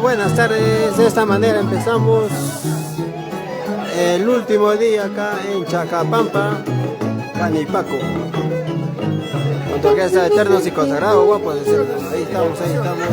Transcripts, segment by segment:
Buenas tardes, de esta manera empezamos el último día acá en Chacapampa, Canipaco. Con tu orquesta Eternos y Consagrados, guapos, ahí estamos, ahí estamos.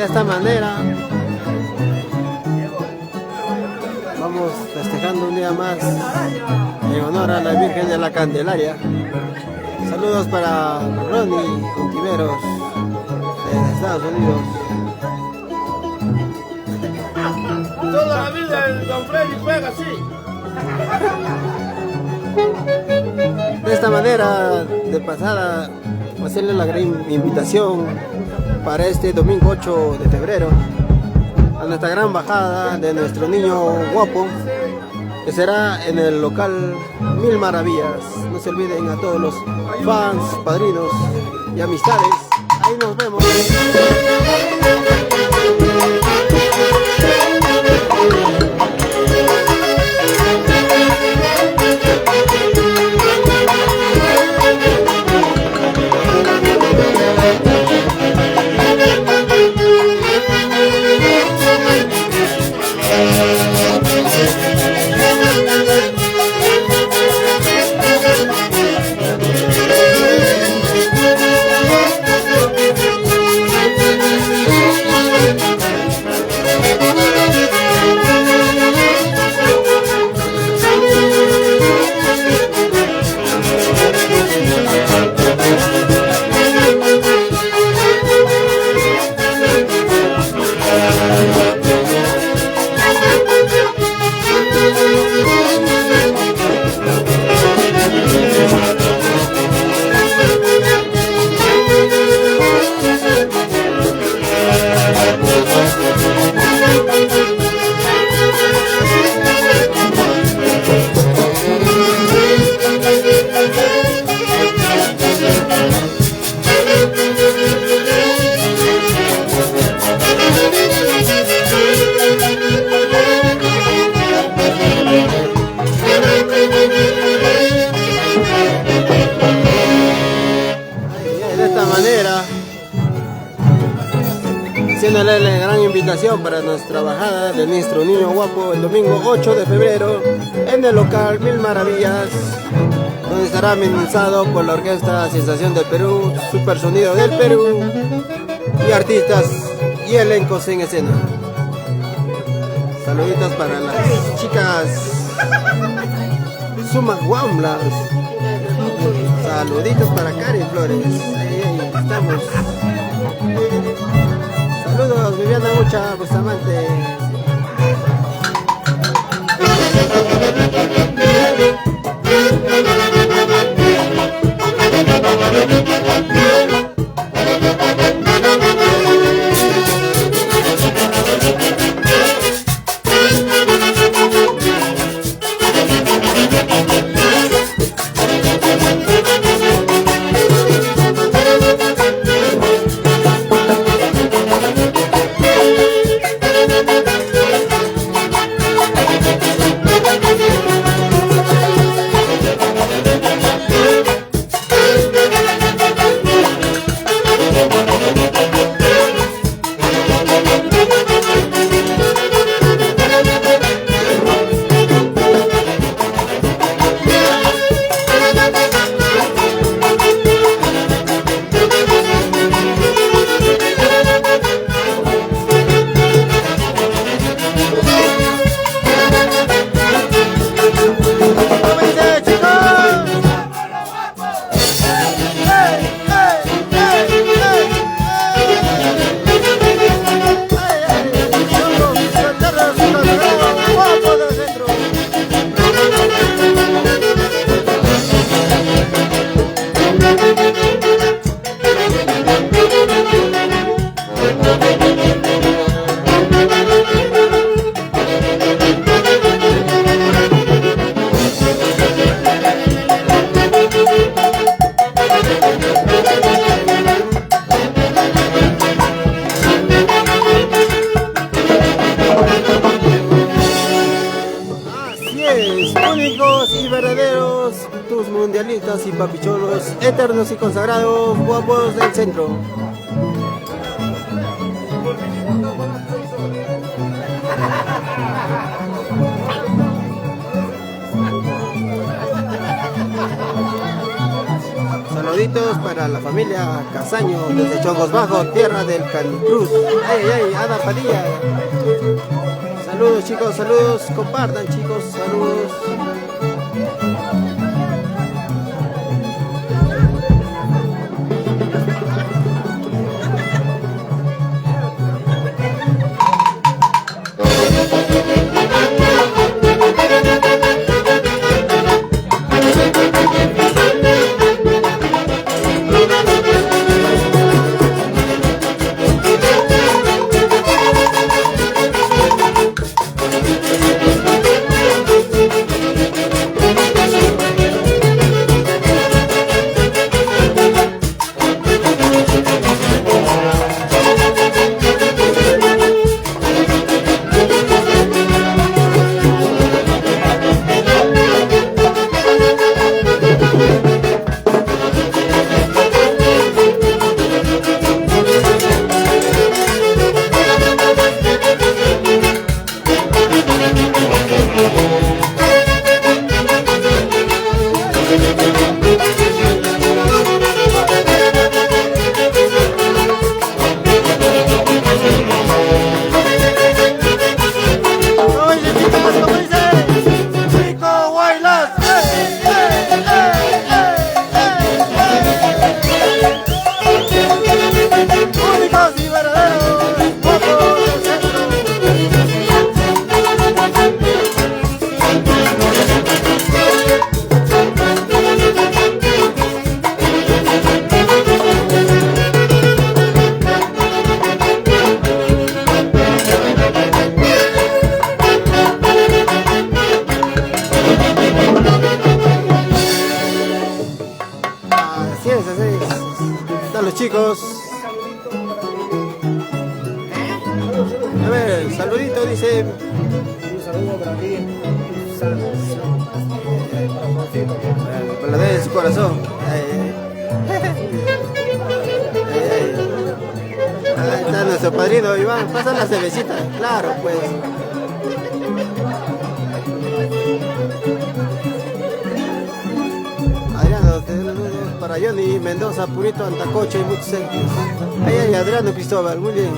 De esta manera vamos festejando un día más en honor a la Virgen de la Candelaria. Saludos para Ronnie Contiveros de Estados Unidos. Toda la vida el Don Freddy juega así. De esta manera, de pasada, hacerle la gran invitación para este domingo 8 de febrero a nuestra gran bajada de nuestro niño guapo, que será en el local Mil Maravillas. No se olviden a todos los fans, padrinos y amistades. Ahí nos vemos. De esta manera, haciéndole la gran invitación para nuestra bajada de nuestro niño guapo el domingo 8 de febrero en el local Mil Maravillas, donde estará amenizado por la Orquesta Sensación del Perú, Super Sonido del Perú y artistas y elencos en escena. Saluditos para las chicas Sumaguamblas. Saluditos para Karen Flores. Ahí estamos. Saludos, Viviana Mucha, Bustamante. Únicos y verdaderos, tus mundialistas y papicholos, eternos y consagrados, guapos del centro. Saluditos para la familia Casaño desde Chongos Bajo, tierra del Canicruz. ¡Ay, ay, Ada Padilla! Saludos chicos, saludos, compartan chicos, saludos. Los chicos. A ver, saludito, dice. Un saludo para ti. me lo dé en su corazón. Ahí está nuestro padrino Iván, pasa la cervecita, claro pues. Adriano, para Johnny Mendoza, Purito, Antacocho y muchos sentios. Ahí, Adriano Cristóbal, muy bien.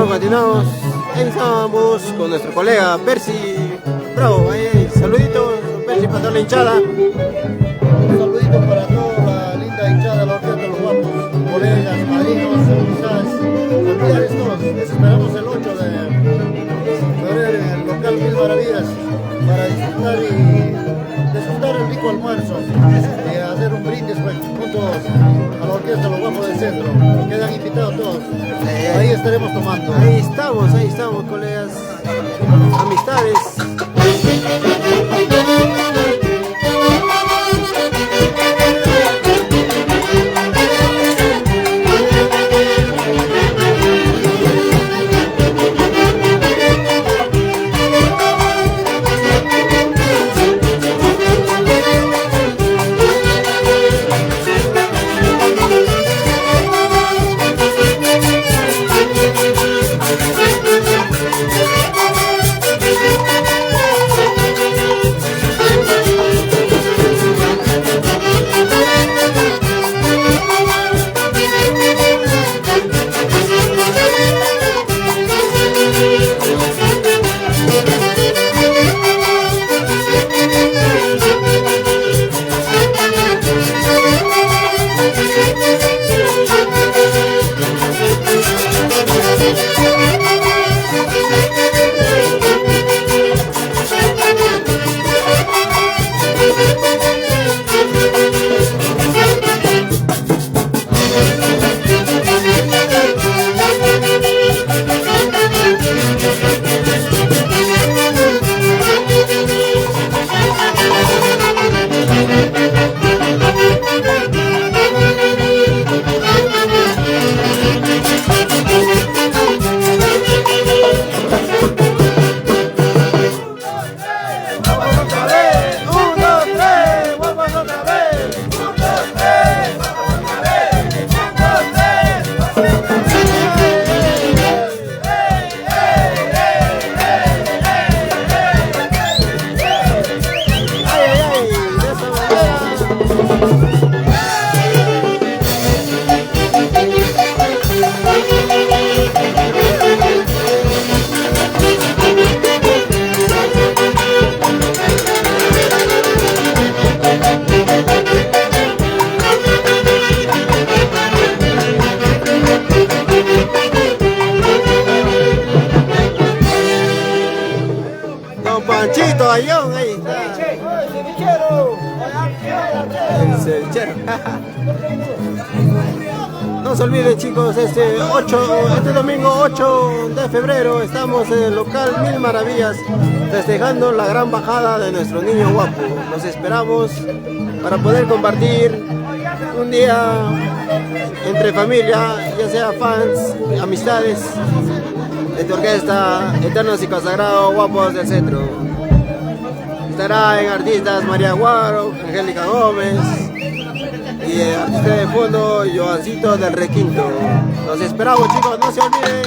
Continuamos, ahí estamos con nuestro colega Percy Bravo, ahí, saluditos, Percy para toda la hinchada. Un saludito para toda la linda hinchada de la Orquesta de los Guapos, colegas, madrinos, amistades, familiares, todos. Les esperamos el 8 de febrero en el local Mil Maravillas para disfrutar el rico almuerzo y hacer un brindis pues, juntos a la Orquesta de los Guapos del Centro. Quedan invitados todos. Ahí estaremos tomando. Ahí estamos, colegas, amistades. No se olviden, chicos, este domingo 8 de febrero estamos en el local Mil Maravillas festejando la gran bajada de nuestro niño guapo. Los esperamos para poder compartir un día entre familia, ya sea fans, amistades de tu orquesta Eternos y Consagrados Guapos del Centro. Estará en artistas María Guaro, Angélica Gómez y el artista de fondo Joancito del Requinto. Los esperamos, chicos, no se olviden.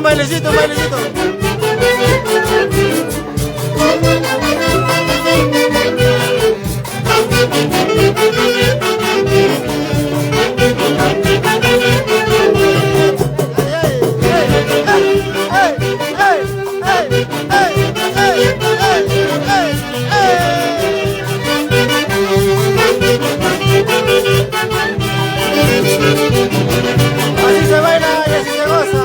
Bailecito, bailecito. Así se baila y así se goza.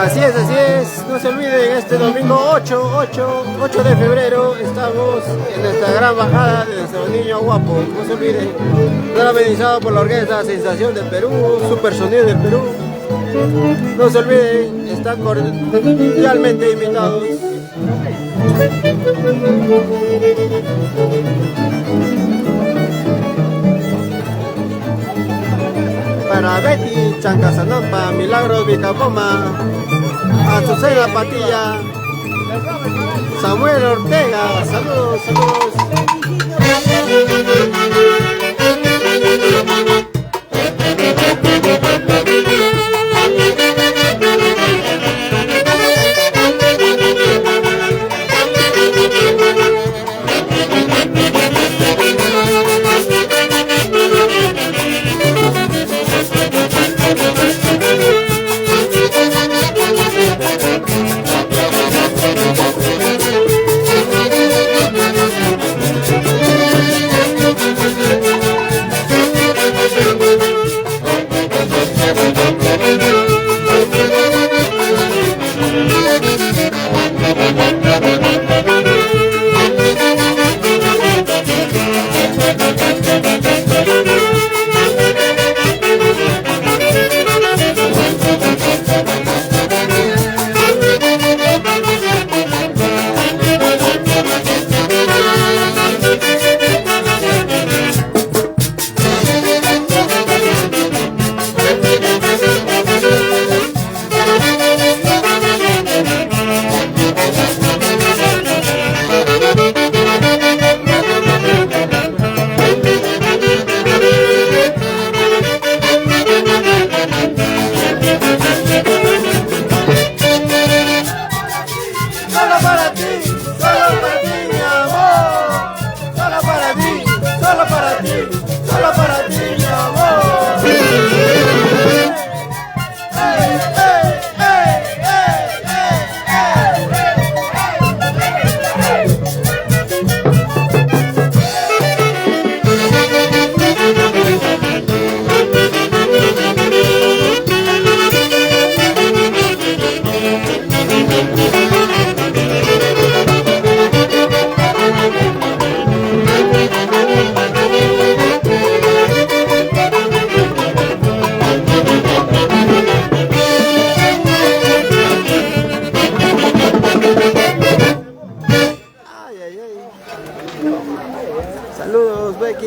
Así es, no se olviden, este domingo 8 de febrero estamos en nuestra gran bajada de nuestro niño guapo. No se olviden, estar amenizado por la orquesta Sensación del Perú, Super Sonido del Perú. No se olviden, están cordialmente invitados. Para Betty Chancasanampa, Milagros Vicapoma, Azucena Patilla, Samuel Ortega, saludos, saludos.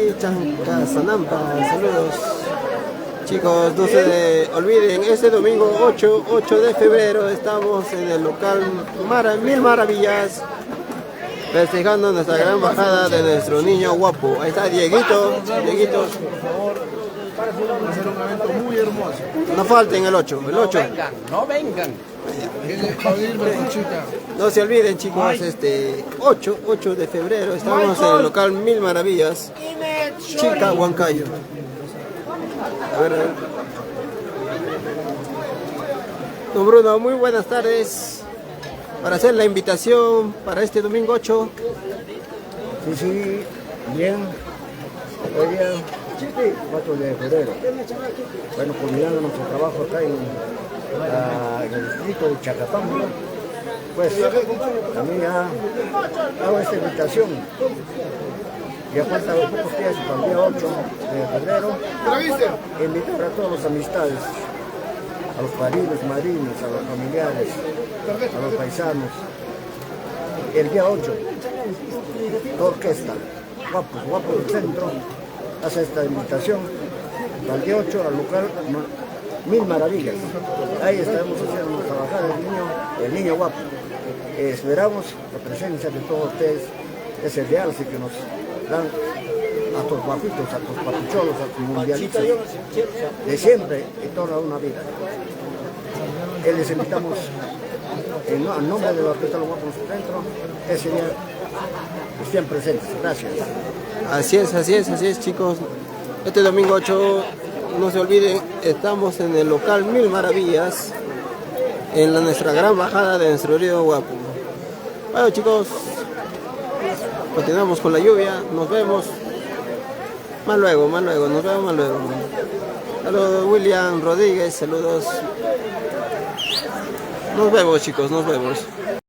de Chancasanampa. Saludos. Chicos, no se olviden, este domingo 8 de febrero estamos en el local Mil Maravillas, festejando nuestra gran bajada de nuestro niño guapo. Ahí está Dieguito. Dieguito. Va a ser un evento muy hermoso. No falten el 8. No vengan. No se olviden, chicos, 8 de febrero estamos en el local Mil Maravillas, Chica Huancayo. A ver. Don Bruno, muy buenas tardes. Para hacer la invitación para este domingo 8. Sí, bien. Hoy día 4 de febrero. Bueno, culminando nuestro trabajo acá en el distrito de Chacapamba, pues también ya hago esta invitación. Ya faltan pocos días para el día 8 de febrero. Invitar a todas las amistades, a los padrinos, madrinos, a los familiares, a los paisanos. El día 8, la orquesta, guapos del centro, hace esta invitación para el día 8 al local Mil Maravillas. Ahí estaremos haciendo nuestra bajada del niño guapo. Esperamos la presencia de todos ustedes, ese realce que nos dan a estos guapitos, a estos papicholos, a estos mundialistas de siempre y toda una vida. Les invitamos en nombre de la orquesta Los Guapos del Centro, ese día estén presentes. Gracias. Así es, chicos. Este domingo 8, no se olviden, estamos en el local Mil Maravillas, en nuestra gran bajada de nuestro río Guapo. Bueno, chicos, continuamos con la lluvia. Nos vemos más luego, nos vemos más luego. Saludos, William Rodríguez, saludos. Nos vemos, chicos, nos vemos.